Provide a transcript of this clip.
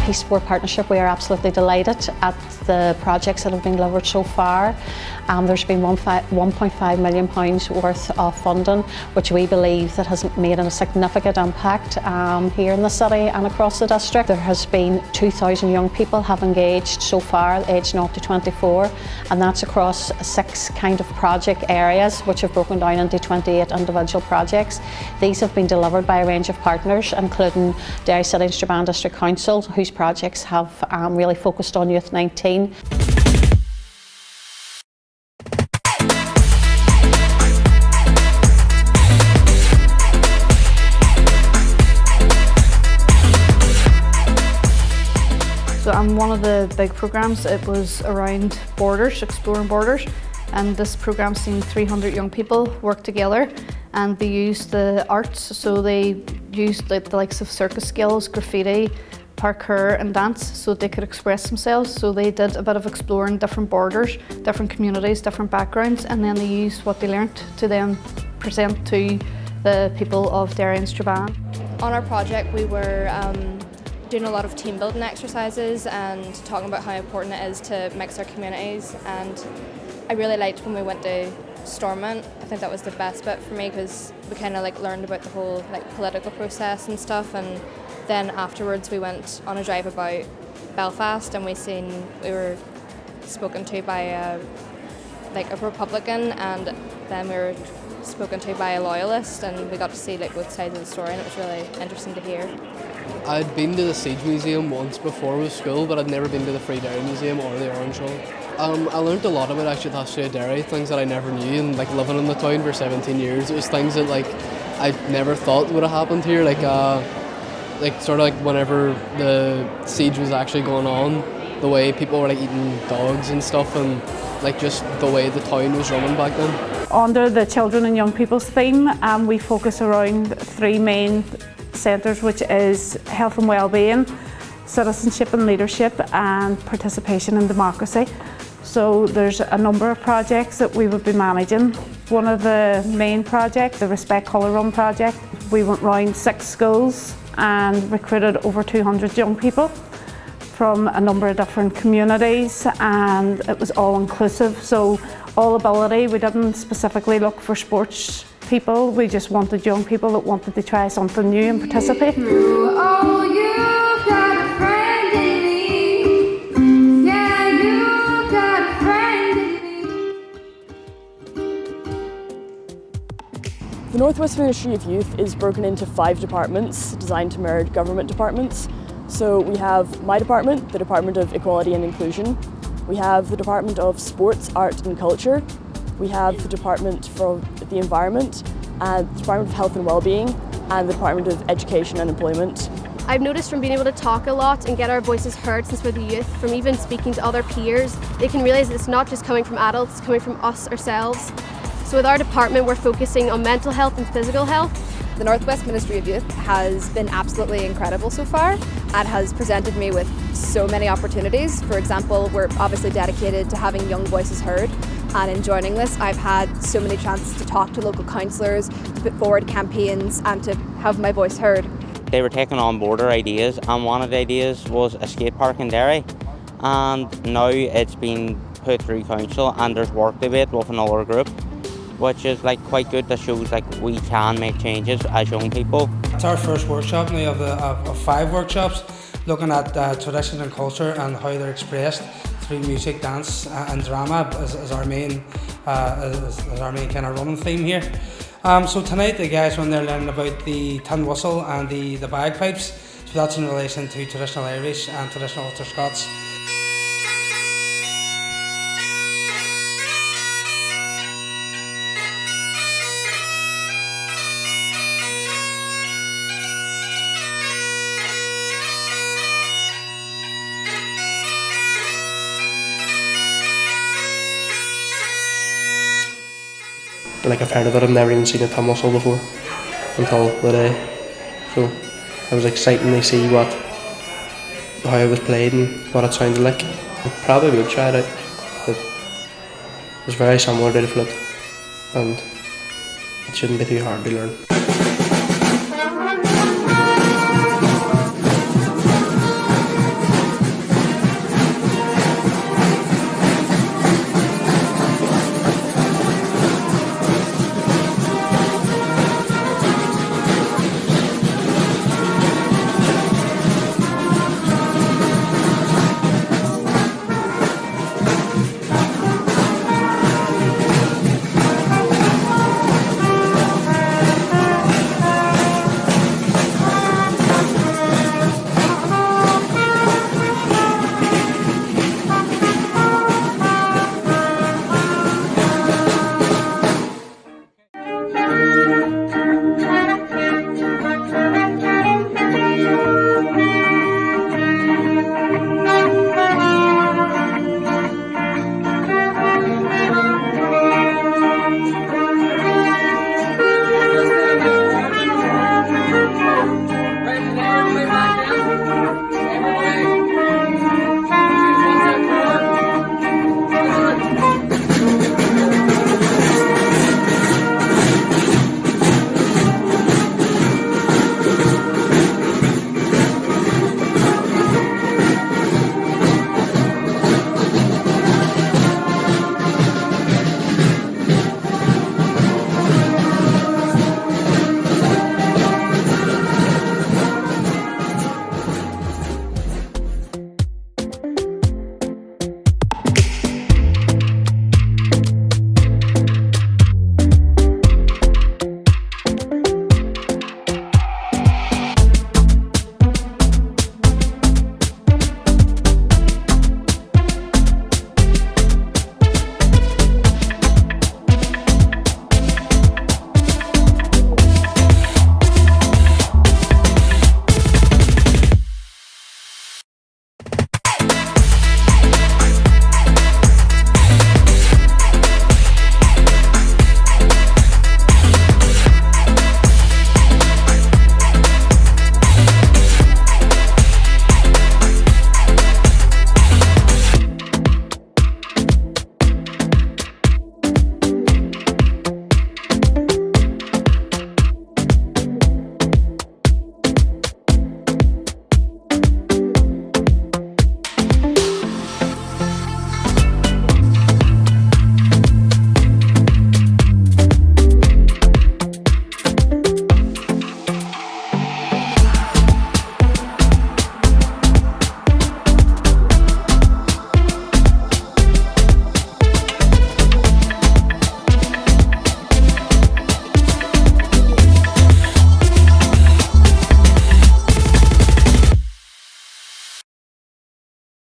Peace Sport Partnership, we are absolutely delighted at the projects that have been delivered so far. There's been £1.5 million worth of funding, which we believe that has made a significant impact here in the city and across the district. There has been 2,000 young people have engaged so far, aged 0 to 24, and that's across 6 kind of project areas, which have broken down into 28 individual projects. These have been delivered by a range of partners, including Derry City and Strabane District Council, whose projects have really focused on Youth 19. So I'm one of the big programmes. It was around borders, exploring borders, and this programme's seen 300 young people work together, and they used the arts. So they used the likes of circus skills, graffiti, parkour and dance, so they could express themselves. So they did a bit of exploring different borders, different communities, different backgrounds, and then they used what they learnt to then present to the people of Derry and Strabane. On our project we were doing a lot of team building exercises and talking about how important it is to mix our communities, and I really liked when we went to Stormont. I think that was the best bit for me because we kind of learned about the whole political process and stuff, and then afterwards we went on a drive about Belfast and we were spoken to by a Republican, and then we were spoken to by a loyalist, and we got to see both sides of the story, and it was really interesting to hear. I'd been to the Siege Museum once before with school, but I'd never been to the Free Derry Museum or the Orange Hall. I learned a lot about actually the history of Derry, things that I never knew, and living in the town for 17 years, it was things that I never thought would have happened here, whenever the siege was actually going on, the way people were eating dogs and stuff, and just the way the town was running back then. Under the children and young people's theme, we focus around 3 main centres, which is health and well-being, citizenship and leadership, and participation in democracy. So there's a number of projects that we would be managing. One of the main projects, the Respect Colour Run project, we went round 6 schools and recruited over 200 young people from a number of different communities, and it was all inclusive, so all ability. We didn't specifically look for sports people, we just wanted young people that wanted to try something new and participate. The North West Ministry of Youth is broken into 5 departments designed to mirror government departments. So we have my department, the Department of Equality and Inclusion. We have the Department of Sports, Art and Culture. We have the Department for the Environment, and the Department of Health and Wellbeing, and the Department of Education and Employment. I've noticed from being able to talk a lot and get our voices heard since we're the youth, from even speaking to other peers, they can realise it's not just coming from adults, it's coming from us ourselves. So with our department, we're focusing on mental health and physical health. The North West Ministry of Youth has been absolutely incredible so far and has presented me with so many opportunities. For example, we're obviously dedicated to having young voices heard, and in joining this I've had so many chances to talk to local councillors, to put forward campaigns and to have my voice heard. They were taking on board our ideas, and one of the ideas was a skate park in Derry, and now it's been put through council and there's work to it with another group, which is quite good. That shows we can make changes as young people. It's our first workshop now of 5 workshops looking at tradition and culture and how they're expressed through music, dance and drama as our main kind of running theme here. So tonight the guys are on there learning about the tin whistle and the bagpipes. So that's in relation to traditional Irish and traditional Ulster Scots. I've heard of it, I've never even seen a tin whistle before until today. So it was exciting to see how it was played and what it sounded like. I probably would try it out. It was very similar to the flute and it shouldn't be too hard to learn.